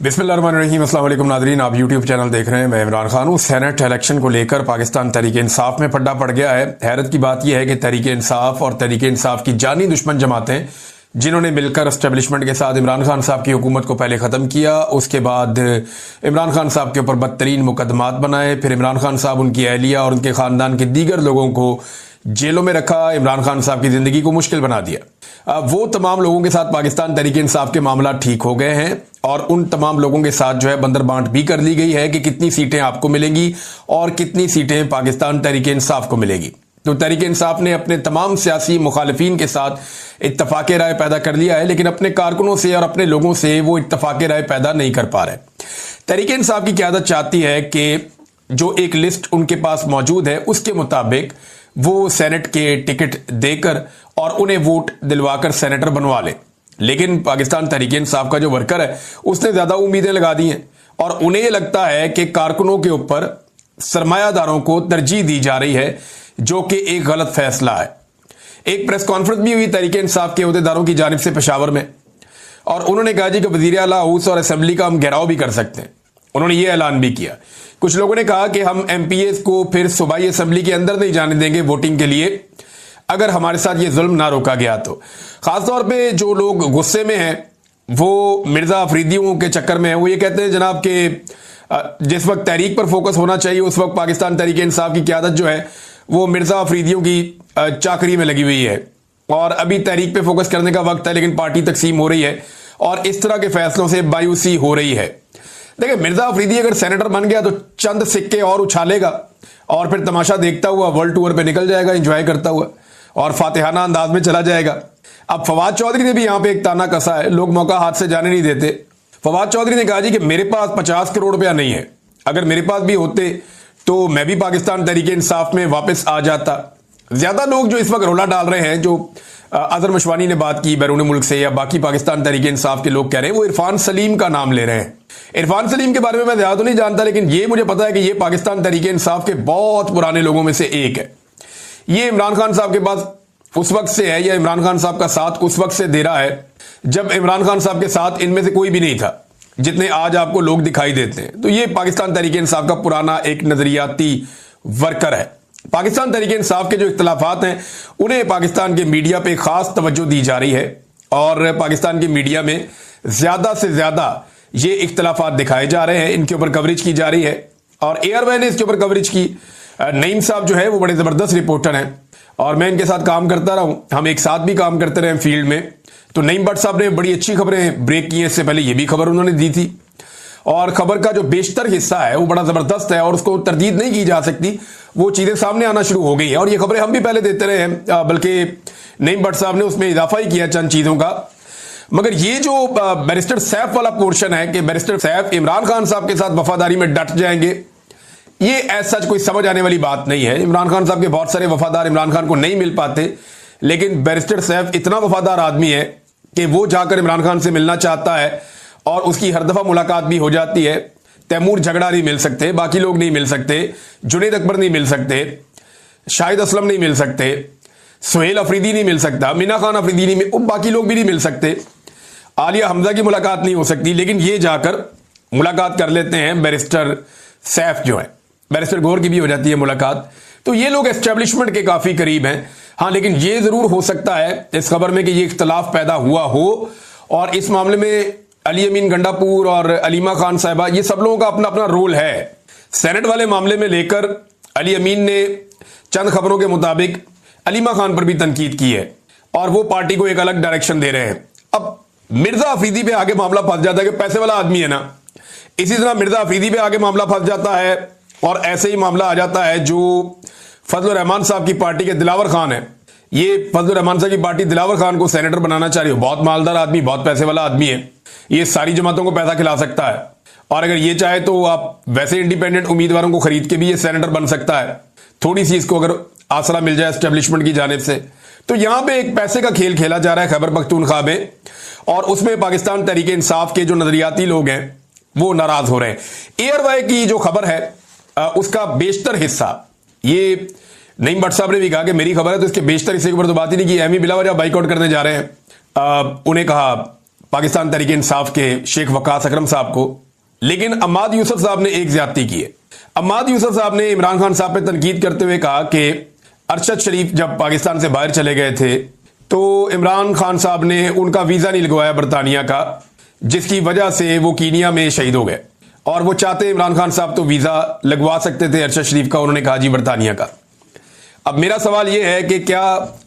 बिस्मिल्लाहिर्रहमानिर्रहीम। अस्सलाम वालेकुम नादरीन, आप यूट्यूब चैनल देख रहे हैं। मैं इमरान खान हूँ। सेनेट इलेक्शन को लेकर पाकिस्तान तहरीक इंसाफ में पड्डा पड़ गया है। हैरत की बात यह है कि तहरीक इंसाफ और तहरीक इंसाफ की जानी दुश्मन जमातें, जिन्होंने मिलकर एस्टेब्लिशमेंट के साथ इमरान खान साहब की हुकूमत को पहले ख़त्म किया, उसके बाद इमरान खान साहब के ऊपर बदतरीन मुकदमात बनाए, फिर इमरान खान साहब, उनकी अहलिया और उनके ख़ानदान के दीगर लोगों को जेलों में रखा, इमरान खान साहब की ज़िंदगी को मुश्किल बना दिया। वो तमाम लोगों के साथ पाकिस्तान तहरीक इंसाफ के मामला ठीक हो गए हैं और उन तमाम लोगों के साथ जो है बंदर बांट भी कर ली गई है कि कितनी सीटें आपको मिलेंगी और कितनी सीटें पाकिस्तान तहरीक इंसाफ को मिलेगी। तो तहरीक इंसाफ ने अपने तमाम सियासी मुखालिफिन के साथ इत्तफाक राय पैदा कर लिया है, लेकिन अपने कारकुनों से और अपने लोगों से वो इत्तफाक राय पैदा नहीं कर पा रहे। तहरीक इंसाफ की क़यादत चाहती है कि जो एक लिस्ट उनके पास मौजूद है उसके मुताबिक वो सेनेट के टिकट देकर और उन्हें वोट दिलवाकर सेनेटर बनवा ले। लेकिन पाकिस्तान तहरीक इंसाफ का जो वर्कर है उसने ज्यादा उम्मीदें लगा दी हैं और उन्हें लगता है कि कारकुनों के ऊपर सरमायादारों को तरजीह दी जा रही है, जो कि एक गलत फैसला है। एक प्रेस कॉन्फ्रेंस भी हुई तहरीक इंसाफ के अहदेदारों की जानिब से पेशावर में, और उन्होंने कहा जी कि वज़ीर आला हाउस और असेंबली का हम घेराव भी कर सकते हैं। उन्होंने ये ऐलान भी किया। कुछ लोगों ने कहा कि हम एमपीएस को फिर सूबाई असेंबली के अंदर नहीं जाने देंगे वोटिंग के लिए अगर हमारे साथ ये जुल्म ना रोका गया तो। खासतौर पे जो लोग गुस्से में हैं वो मिर्जा अफरीदियों के चक्कर में है। वो ये कहते हैं जनाब के जिस वक्त तहरीक पर फोकस होना चाहिए उस वक्त पाकिस्तान तहरीक इंसाफ की क़यादत जो है वो मिर्जा अफरीदियों की चाकरी में लगी हुई है और अभी तहरीक पे फोकस करने का वक्त है, लेकिन पार्टी तकसीम हो रही है और इस तरह के फैसलों से मायूसी हो रही है। देखिए, मिर्जा अफरीदी अगर सेनेटर बन गया तो चंद सिक्के और उछालेगा और फिर तमाशा देखता हुआ वर्ल्ड टूर पे निकल जाएगा, एंजॉय करता हुआ, और फातिहाना अंदाज में चला जाएगा। अब फवाद चौधरी ने भी यहां पे एक ताना कसा है, लोग मौका हाथ से जाने नहीं देते। फवाद चौधरी ने कहा जी कि मेरे पास 50 करोड़ रुपया नहीं है, अगर मेरे पास भी होते तो मैं भी पाकिस्तान तहरीक इंसाफ में वापस आ जाता। ज्यादा लोग जो इस वक्त रोला डाल रहे हैं, जो अजहर मशवानी ने बात की बैरून मुल्क से या बाकी पाकिस्तान तहरीक इंसाफ के लोग कह रहे हैं, वो इरफान सलीम का नाम ले रहे हैं। इरफान सलीम के बारे में मैं ज्यादा तो नहीं जानता, लेकिन ये मुझे पता है कि ये पाकिस्तान तहरीक इंसाफ के बहुत पुराने लोगों में से एक है। ये इमरान खान साहब के पास उस वक्त से है या इमरान खान साहब का साथ उस वक्त से दे रहा है जब इमरान खान साहब के साथ इनमें से कोई भी नहीं था, जितने आज आपको लोग दिखाई देते हैं। तो ये पाकिस्तान तहरीक इंसाफ का पुराना एक नजरियाती वर्कर है। पाकिस्तान तहरीक इंसाफ के जो इख्तलाफात हैं उन्हें पाकिस्तान के मीडिया पे खास तवज्जो दी जा रही है और पाकिस्तान के मीडिया में ज्यादा से ज्यादा ये इख्तलाफात दिखाए जा रहे हैं, इनके ऊपर कवरेज की जा रही है और एयरवे ने इसके ऊपर कवरेज की। नईम साहब जो है वो बड़े जबरदस्त रिपोर्टर हैं और मैं इनके साथ काम करता रहा हूं, हम एक साथ भी काम करते रहे फील्ड में। तो नईम भट्ट साहब ने बड़ी अच्छी खबरें ब्रेक की हैं, इससे पहले ये भी खबर उन्होंने दी थी और खबर का जो बेशतर हिस्सा है वो बड़ा जबरदस्त है और उसको तरदीद नहीं की जा सकती। वो चीजें सामने आना शुरू हो गई हैं और ये खबरें हम भी पहले देते रहे हैं, बल्कि नईम भट्ट साहब ने उसमें इजाफा ही किया चंद चीजों का। मगर ये जो बैरिस्टर सैफ वाला पोर्शन है कि बैरिस्टर सैफ इमरान खान साहब के साथ वफादारी में डट जाएंगे, ये ऐसा कोई समझ आने वाली बात नहीं है। इमरान खान साहब के बहुत सारे वफादार इमरान खान को नहीं मिल पाते, लेकिन बैरिस्टर सैफ इतना वफादार आदमी है कि वो जाकर इमरान खान से मिलना चाहता है और उसकी हर दफा मुलाकात भी हो जाती है। तैमूर झगड़ा नहीं मिल सकते, बाकी लोग नहीं मिल सकते, जुनेद अकबर नहीं मिल सकते, शाहिद असलम नहीं मिल सकते, सुहेल अफरीदी नहीं मिल सकता, मीना खान अफरीदी नहीं मिल, बाकी लोग भी नहीं मिल सकते, आलिया हमजा की मुलाकात नहीं हो सकती, लेकिन ये जाकर मुलाकात कर लेते हैं बैरिस्टर सैफ जो है। बैरिस्टर गौर की भी हो जाती है मुलाकात। तो ये लोग एस्टेब्लिशमेंट के काफी करीब हैं। हाँ, लेकिन ये जरूर हो सकता है इस खबर में कि ये इख्तलाफ पैदा हुआ हो और इस मामले में अली अमीन गंडापुर और अलीमा खान साहिबा, ये सब लोगों का अपना अपना रोल है। सेनेट वाले मामले में लेकर अली अमीन ने चंद खबरों के मुताबिक अलीमा खान पर भी तनकीद की है और वो पार्टी को एक अलग डायरेक्शन दे रहे हैं। अब मिर्जा अफरीदी पे आगे मामला फंस जाता है कि पैसे वाला आदमी है ना, इसी तरह मिर्जा अफरीदी पे आगे मामला फंस जाता है और ऐसे ही मामला आ जाता है जो फजलुर रहमान साहब की पार्टी के दिलावर खान है। ये फजलुर रहमान साहब की पार्टी दिलावर खान को सेनेटर बनाना चाह रही है। बहुत मालदार आदमी, बहुत पैसे वाला आदमी है, ये सारी जमातों को पैसा खिला सकता है और अगर ये चाहे तो आप वैसे इंडिपेंडेंट उम्मीदवारों को खरीद के भी ये सेनेटर बन सकता है, थोड़ी सी इसको अगर आसरा मिल जाए एस्टेब्लिशमेंट की जानिब से। तो यहां पे एक पैसे का खेल खेला जा रहा है खैबर पख्तूनख्वा में और उसमें पाकिस्तान तहरीक इंसाफ के जो नजरियाती लोग हैं वो नाराज हो रहे हैं। एयरवे की जो खबर है उसका बेशतर हिस्सा, ये नईम भट्ट साहब ने भी कहा कि मेरी खबर है तो इसके बेशतर हिस्से के ऊपर तो बात ही नहीं की, एमी बिलावजह बाइकआउट करने जा रहे हैं। उन्हें कहा पाकिस्तान तहरीक इंसाफ के शेख वकास अकरम साहब को, लेकिन अम्माद यूसुफ साहब ने एक ज्यादती की है। अम्माद यूसुफ साहब ने इमरान खान साहब पे तनकीद करते हुए कहा कि अरशद शरीफ जब पाकिस्तान से बाहर चले गए थे तो इमरान खान साहब ने उनका वीजा नहीं लगवाया बरतानिया का, जिसकी वजह से वो कीनिया में शहीद हो गए। और वो चाहते इमरान खान साहब तो वीजा लगवा सकते थे अरशद शरीफ का, उन्होंने कहा जी बरतानिया का। अब मेरा सवाल यह है कि क्या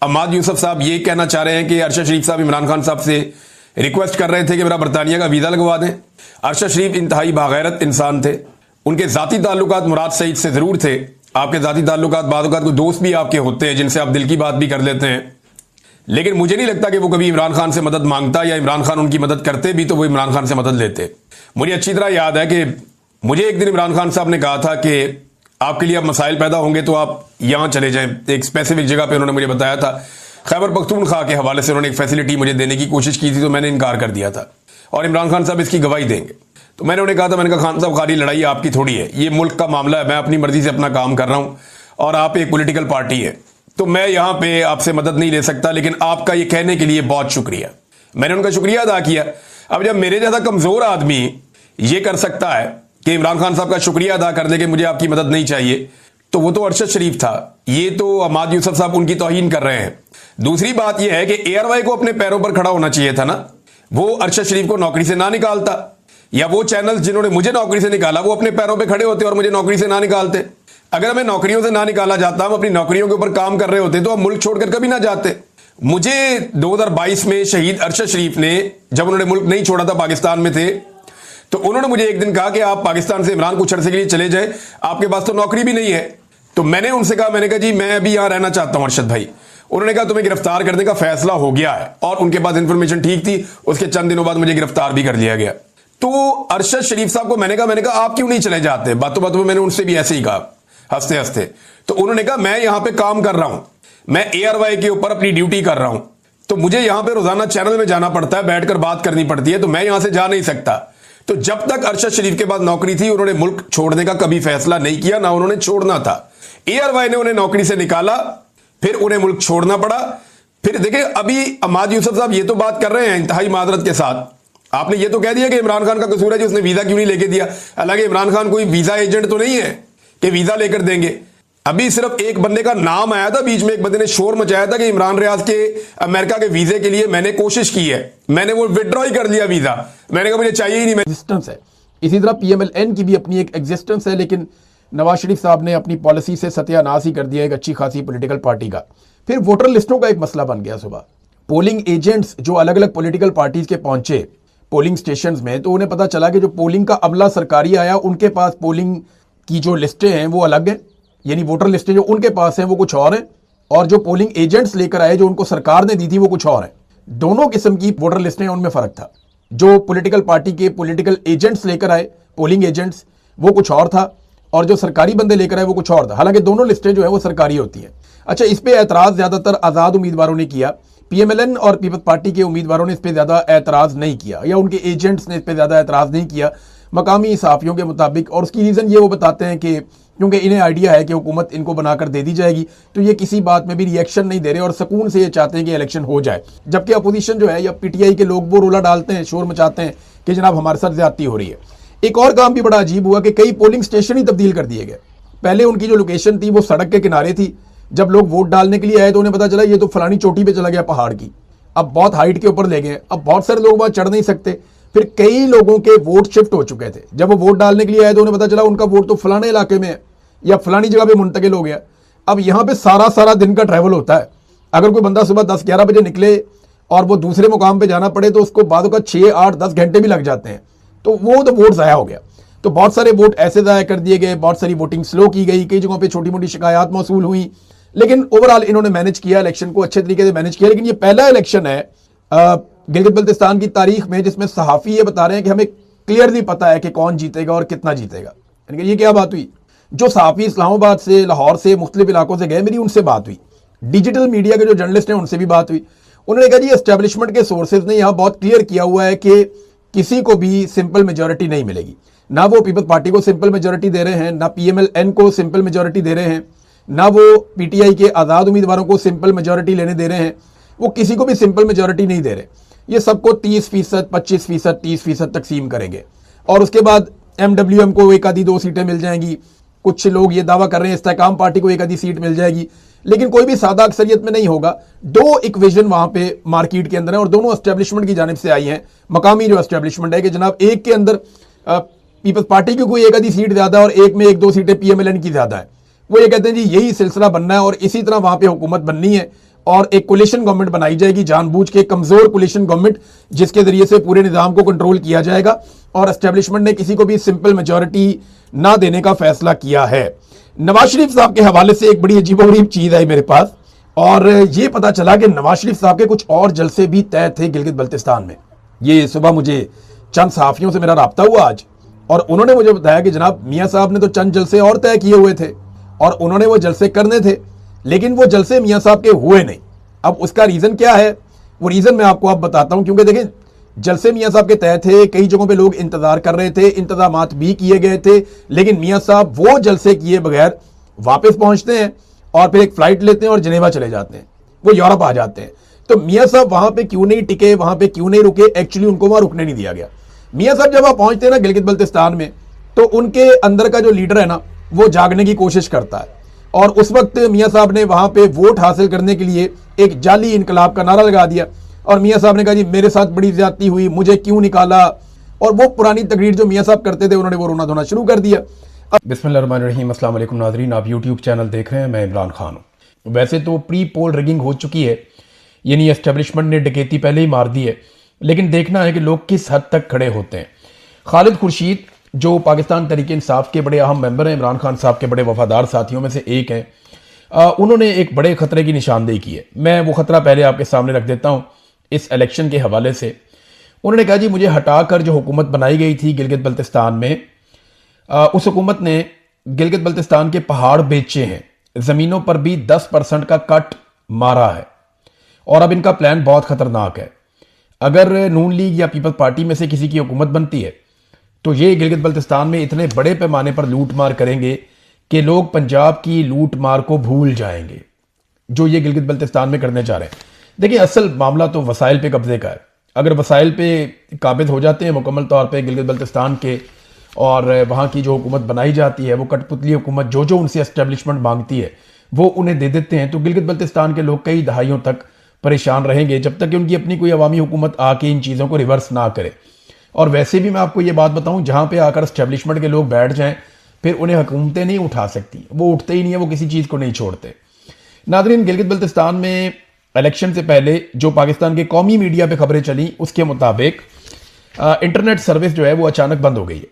अम्माद यूसुफ साहब ये कहना चाह रहे हैं कि अरशद शरीफ साहब इमरान खान साहब से रिक्वेस्ट कर रहे थे कि मेरा बरतानिया का वीजा लगवा दें? अरशद शरीफ इंतहाई बागैरत इंसान थे, उनके जाती ताल्लुकात मुराद सईद से जरूर थे। आपके जाती ताल्लुकात बाद कोई दोस्त भी आपके होते हैं जिनसे आप दिल की बात भी कर लेते हैं, लेकिन मुझे नहीं लगता कि वो कभी इमरान खान से मदद मांगता, या इमरान खान उनकी मदद करते भी तो वो इमरान खान से मदद लेते। मुझे अच्छी तरह याद है कि मुझे एक दिन इमरान खान साहब ने कहा था कि आपके लिए अब मसाइल पैदा होंगे तो आप यहां चले जाएं, एक स्पेसिफिक जगह पे उन्होंने मुझे बताया था। खैबर पख्तूनख्वा के हवाले से उन्होंने एक फैसिलिटी मुझे देने की कोशिश की थी, तो मैंने इनकार कर दिया था, और इमरान खान साहब इसकी गवाही देंगे। तो मैंने उन्हें कहा था, मैंने कहा खान साहब खाली लड़ाई आपकी थोड़ी है, ये मुल्क का मामला है, मैं अपनी मर्जी से अपना काम कर रहा हूं और आप एक पॉलिटिकल पार्टी है, तो मैं यहां पे आपसे मदद नहीं ले सकता, लेकिन आपका ये कहने के लिए बहुत शुक्रिया। मैंने उनका शुक्रिया अदा किया। अब जब मेरे जैसा कमजोर आदमी ये कर सकता है कि इमरान खान साहब का शुक्रिया अदा कर दे कि मुझे आपकी मदद नहीं चाहिए, तो वो तो अरशद शरीफ था, ये तो अम्माद यूसुफ साहब उनकी तौहीन कर रहे हैं। दूसरी बात यह है कि एआरवाई को अपने पैरों पर खड़ा होना चाहिए था ना, वो अरशद शरीफ को नौकरी से ना निकालता, या वो चैनल्स जिन्होंने मुझे नौकरी से निकाला वो अपने पैरों पे खड़े होते और मुझे नौकरी से ना निकालते। अगर हमें नौकरियों से ना निकाला जाता, हम अपनी नौकरियों के ऊपर काम कर रहे होते, तो हम मुल्क छोड़कर कभी ना जाते। मुझे 2022 में शहीद अरशद शरीफ ने, जब उन्होंने मुल्क नहीं छोड़ा था, पाकिस्तान में थे, तो उन्होंने मुझे एक दिन कहा कि आप पाकिस्तान से इमरान कुछ अरसे के लिए चले जाए, आपके पास तो नौकरी भी नहीं है। तो मैंने उनसे कहा, मैंने कहा जी मैं अभी यहां रहना चाहता हूं अरशद भाई। उन्होंने कहा तुम्हें गिरफ्तार करने का फैसला हो गया है, और उनके पास इंफॉर्मेशन ठीक थी। उसके चंद दिनों बाद मुझे गिरफ्तार भी कर लिया गया। तो अरशद शरीफ साहब को मैंने कहा आप क्यों नहीं चले जाते? बातों बातों में मैंने उनसे भी ऐसे ही कहा, हंसते हंसते। तो उन्होंने कहा मैं यहां पे काम कर रहा हूं, मैं एआरवाई के ऊपर अपनी ड्यूटी कर रहा हूं, तो मुझे यहां पे रोजाना चैनल में जाना पड़ता है, बैठकर बात करनी पड़ती है, तो मैं यहां से जा नहीं सकता। तो जब तक अरशद शरीफ के पास नौकरी थी, उन्होंने मुल्क छोड़ने का कभी फैसला नहीं किया, ना उन्होंने छोड़ना था। एआरवाई ने उन्हें नौकरी से निकाला, फिर उन्हें मुल्क छोड़ना पड़ा। फिर देखिए, अभी अम्माद यूसुफ साहब ये तो बात कर रहे हैं इंतहाई माजरत के साथ, आपने ये तो कह दिया कि इमरान खान का कसूर है कि उसने वीजा क्यों नहीं लेके दिया। हालांकि इमरान खान कोई वीजा एजेंट तो नहीं है कि वीजा लेकर देंगे। अभी सिर्फ एक बंदे का नाम आया था, बीच में एक बंदे ने शोर मचाया था कि इमरान रियाज के अमेरिका के वीजे के लिए मैंने कोशिश की है, मैंने वो विड्रॉ ही कर लिया वीजा, मैंने कहा मुझे चाहिए ही नहीं। एग्जिस्टेंस है, इसी तरह पीएमएलएन की भी अपनी एक एग्जिस्टेंस है, लेकिन नवाज शरीफ साहब ने अपनी पॉलिसी से सत्यानाश ही कर दिया एक अच्छी खासी पॉलिटिकल पार्टी का। फिर वोटर लिस्टों का एक मसला बन गया। सुबह पोलिंग एजेंट्स जो अलग अलग पॉलिटिकल पार्टीज के पहुंचे पोलिंग स्टेशंस में, तो उन्हें पता चला कि जो पोलिंग का अमला सरकारी आया, उनके पास पोलिंग की जो लिस्टें हैं वो अलग हैं, यानी वोटर लिस्टें जो उनके पास हैं वो कुछ और हैं, और जो पोलिंग एजेंट्स लेकर आए जो उनको सरकार ने दी थी वो कुछ और है। दोनों किस्म की वोटर लिस्टें, उनमें फर्क था। जो पॉलिटिकल पार्टी के पॉलिटिकल एजेंट्स लेकर आए, पोलिंग एजेंट्स, वो कुछ और था, और जो सरकारी बंदे लेकर आए वो कुछ और था। हालांकि दोनों लिस्टें जो है वो सरकारी होती हैं। अच्छा, इस पे एतराज ज्यादातर आजाद उम्मीदवारों ने किया, पीएमएलएन और पीपल्स पार्टी के उम्मीदवारों ने इस पे ज्यादा एतराज नहीं किया, या उनके एजेंट्स ने इस पे ज्यादा एतराज नहीं किया मकामी सहाफियों के मुताबिक। और उसकी रीजन ये वो बताते हैं कि क्योंकि इन्हें आइडिया है कि हुकूमत इनको बनाकर दे दी जाएगी, तो ये किसी बात में भी रिएक्शन नहीं दे रहे और सुकून से ये चाहते हैं कि इलेक्शन हो जाए। जबकि अपोजिशन जो है या पीटीआई के लोग वो रोला डालते हैं, शोर मचाते हैं कि जनाब हमारे साथ ज्यादती हो रही है। एक और काम भी बड़ा अजीब हुआ कि कई पोलिंग स्टेशन ही तब्दील कर दिए गए। पहले उनकी जो लोकेशन थी वो सड़क के किनारे थी, जब लोग वोट डालने के लिए आए तो उन्हें पता चला ये तो फलानी चोटी पे चला गया पहाड़ की, अब बहुत हाइट के ऊपर ले गए, अब बहुत सारे लोग वहां चढ़ नहीं सकते। फिर कई लोगों के वोट शिफ्ट हो चुके थे, जब वो वोट डालने के लिए आए तो उन्हें पता चला उनका वोट तो फलाने इलाके में है या फलानी जगह पे मुंतकिल हो गया। अब यहाँ पे सारा दिन का ट्रैवल होता है। अगर कोई बंदा सुबह 10-11 बजे निकले और वो दूसरे मुकाम पे जाना पड़े तो उसको बाद का 6-8-10 घंटे भी लग जाते हैं, तो वो तो वोट ज़ाया हो गया। तो बहुत सारे वोट ऐसे ज़ाया कर दिए गए, बहुत सारी वोटिंग स्लो की गई, कई जगहों पे छोटी मोटी शिकायत मौसूल हुई, लेकिन ओवरऑल इन्होंने मैनेज किया, इलेक्शन को अच्छे तरीके से मैनेज किया। लेकिन ये पहला इलेक्शन है गिलगित बल्तिस्तान की तारीख में जिसमें सहाफ़ी ये बता रहे हैं कि हमें क्लियरली पता है कि कौन जीतेगा और कितना जीतेगा। यानी कि ये क्या बात हुई, जो सहाफ़ी इस्लामाबाद से, लाहौर से, मुख्तलिफ इलाकों से गए, मेरी उनसे बात हुई, डिजिटल मीडिया के जो जर्नलिस्ट हैं उनसे भी बात हुई। उन्होंने कहा जी एस्टेब्लिशमेंट के सोर्सेज ने यहाँ बहुत क्लियर किया हुआ है कि किसी को भी सिंपल मेजोरिटी नहीं मिलेगी। ना वो पीपल्स पार्टी को सिंपल मेजोरिटी दे रहे हैं, ना पीएमएलएन को सिंपल मेजोरिटी दे रहे हैं, ना वो पीटीआई के आज़ाद उम्मीदवारों को सिंपल मेजोरिटी लेने दे रहे हैं, वो किसी को भी सिंपल मेजोरिटी नहीं दे रहे। ये सबको 30%, 25%, 30% तकसीम करेंगे और उसके बाद MWM को एक आधी 2 सीटें मिल जाएंगी। कुछ लोग ये दावा कर रहे हैं इस्तेकाम पार्टी को एक आधी सीट मिल जाएगी, लेकिन कोई भी सादा अक्सरियत में नहीं होगा। 2 इक्वेशन वहां पे मार्केट के अंदर है और दोनों एस्टेब्लिशमेंट की जानिब से आई हैं। मकामी जो एस्टेब्लिशमेंट है कि जनाब एक के अंदर पीपल्स पार्टी की कोई एक आधी सीट ज्यादा है और एक में 1-2 सीटें PMLN की ज्यादा है। वो ये कहते हैं जी यही सिलसिला बनना है और इसी तरह वहां पे हुकूमत बननी है और एक कोलिशन गवर्नमेंट बनाई जाएगी, जानबूझ के कमजोर कोलिशन गवर्नमेंट, जिसके जरिए से पूरे निजाम को कंट्रोल किया जाएगा। और एस्टेब्लिशमेंट ने किसी को भी सिंपल मेजॉरिटी ना देने का फैसला किया है। नवाज शरीफ साहब के हवाले से एक बड़ी अजीबोगरीब चीज आई मेरे पास और ये पता चला कि नवाज शरीफ साहब के कुछ और जलसे भी तय थे गिलगित बल्तिस्तान में। ये सुबह मुझे चंद सहाफियों से मेरा राब्ता हुआ आज और उन्होंने मुझे बताया कि जनाब मियां साहब ने तो चंद जलसे और तय किए हुए थे और उन्होंने वो जलसे करने थे, लेकिन वो जलसे मियां साहब के हुए नहीं। अब उसका रीजन क्या है, वो रीजन मैं आपको अब बताता हूं, क्योंकि देखें जलसे मियां साहब के तय थे, कई जगहों पे लोग इंतजार कर रहे थे, इंतजामात भी किए गए थे, लेकिन मियां साहब वो जलसे किए बगैर वापस पहुंचते हैं और फिर एक फ्लाइट लेते हैं और जिनेवा चले जाते हैं, वो यूरोप आ जाते हैं। तो मियां साहब वहां पे क्यों नहीं टिके, वहां पे क्यों नहीं रुके? एक्चुअली उनको वहां रुकने नहीं दिया गया। मियां साहब जब वहां पहुंचते हैं ना गिलगित बल्तिस्तान में, तो उनके अंदर का जो लीडर है ना वो जागने की कोशिश करता है और उस वक्त मियां साहब ने वहां पे वोट हासिल करने के लिए एक जाली इनकलाब का नारा लगा दिया और मियां साहब ने कहा जी मेरे साथ बड़ी ज्यादती हुई, मुझे क्यों निकाला, और वो पुरानी तकरीर जो मियां साहब करते थे उन्होंने वो रोना धोना शुरू कर दिया। बिस्मिल्लाहिर्रहमानिर्रहीम, अस्सलाम वालेकुम नाज़रीन, आप यूट्यूब चैनल देख रहे हैं, मैं इमरान खान हूँ। वैसे तो प्री पोल रिगिंग हो चुकी है, यानी एस्टेब्लिशमेंट ने डकैती पहले ही मार दी है, लेकिन देखना है कि लोग किस हद तक खड़े होते हैं। खालिद खुर्शीद जो पाकिस्तान तहरीक इंसाफ के बड़े अहम मेंबर हैं, इमरान खान साहब के बड़े वफादार साथियों में से एक हैं, उन्होंने एक बड़े खतरे की निशानदेही की है। मैं वो खतरा पहले आपके सामने रख देता हूँ इस इलेक्शन के हवाले से। उन्होंने कहा जी मुझे हटाकर जो हुकूमत बनाई गई थी गिलगित बल्तिस्तान में, उस हुकूमत ने गिलगित बल्तिस्तान के पहाड़ बेचे हैं, ज़मीनों पर भी 10% का कट मारा है और अब इनका प्लान बहुत खतरनाक है। अगर नून लीग या पीपल्स पार्टी में से किसी की हुकूमत बनती है तो ये गिलगित बल्तिस्तान में इतने बड़े पैमाने पर लूट मार करेंगे कि लोग पंजाब की लूट मार को भूल जाएंगे जो ये गिलगित बल्तिस्तान में करने जा रहे हैं। देखिए असल मामला तो वसाइल पे कब्जे का है। अगर वसाइल पे काबिज हो जाते हैं मुकम्मल तौर पे गिलगित बल्तिस्तान के और वहाँ की जो हुकूमत बनाई जाती है वो कठपुतली हुकूमत जो जो उनसे एस्टेब्लिशमेंट मांगती है वो उन्हें दे देते हैं, तो गिलगित बल्तिस्तान के लोग कई दहाइयों तक परेशान रहेंगे जब तक कि उनकी अपनी कोई अवामी हुकूमत आके इन चीज़ों को रिवर्स ना करे। और वैसे भी मैं आपको ये बात बताऊं, जहां पे आकर एस्टेब्लिशमेंट के लोग बैठ जाएं फिर उन्हें हुकूमतें नहीं उठा सकती, वो उठते ही नहीं है, वो किसी चीज़ को नहीं छोड़ते। नादरीन, गिलगित बल्तिस्तान में इलेक्शन से पहले जो पाकिस्तान के कौमी मीडिया पे खबरें चली उसके मुताबिक इंटरनेट सर्विस जो है वो अचानक बंद हो गई है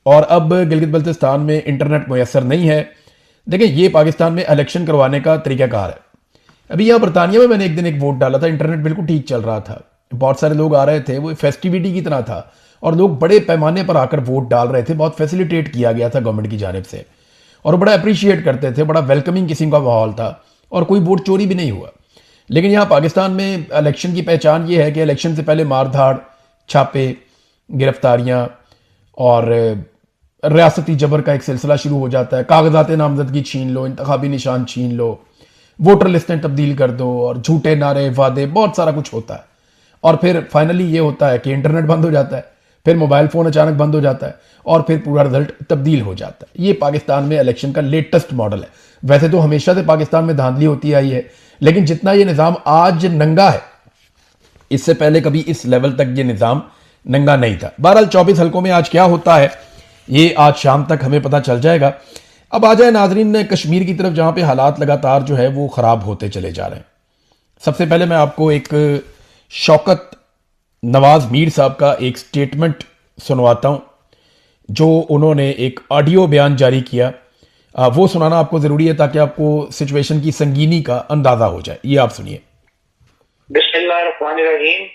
और अब गिलगित बल्तिस्तान में इंटरनेट मुयसर नहीं है। देखिए ये पाकिस्तान में इलेक्शन करवाने का तरीकाकार है। अभी यहाँ बरतानिया में मैंने एक दिन एक वोट डाला था, इंटरनेट बिल्कुल ठीक चल रहा था, बहुत सारे लोग आ रहे थे, वो फेस्टिविटी की तरह था और लोग बड़े पैमाने पर आकर वोट डाल रहे थे, बहुत फैसिलिटेट किया गया था गवर्नमेंट की जानिब से और बड़ा अप्रिशिएट करते थे, बड़ा वेलकमिंग किस्म का माहौल था और कोई वोट चोरी भी नहीं हुआ। लेकिन यहाँ पाकिस्तान में इलेक्शन की पहचान ये है कि इलेक्शन से पहले मारधाड़, छापे, गिरफ्तारियाँ और रियासती जबर का एक सिलसिला शुरू हो जाता है। कागजात नामजदगी छीन लो, इंतखाबी निशान छीन लो, वोटर लिस्टें तब्दील कर दो और झूठे नारे, वादे, बहुत सारा कुछ होता है। और फिर फाइनली ये होता है कि इंटरनेट बंद हो जाता है, फिर मोबाइल फ़ोन अचानक बंद हो जाता है और फिर पूरा रिजल्ट तब्दील हो जाता है। ये पाकिस्तान में इलेक्शन का लेटेस्ट मॉडल है। वैसे तो हमेशा से पाकिस्तान में धांधली होती आई है, लेकिन जितना ये निज़ाम आज नंगा है, इससे पहले कभी इस लेवल तक ये निज़ाम नंगा नहीं था। बहरहाल 24 हल्कों में आज क्या होता है ये आज शाम तक हमें पता चल जाएगा। अब आ जाए नाजरीन कश्मीर की तरफ, जहां पे हालात लगातार जो है वो खराब होते चले जा रहे हैं। सबसे पहले मैं आपको एक शौकत नवाज मीर साहब का एक स्टेटमेंट सुनवाता हूं जो उन्होंने एक ऑडियो बयान जारी किया। वो सुनाना आपको जरूरी है ताकि आपको सिचुएशन की संगीनी का अंदाजा हो जाए। ये आप सुनिए। बिस्मिल्लाहिर्रहमानिर्रहीम।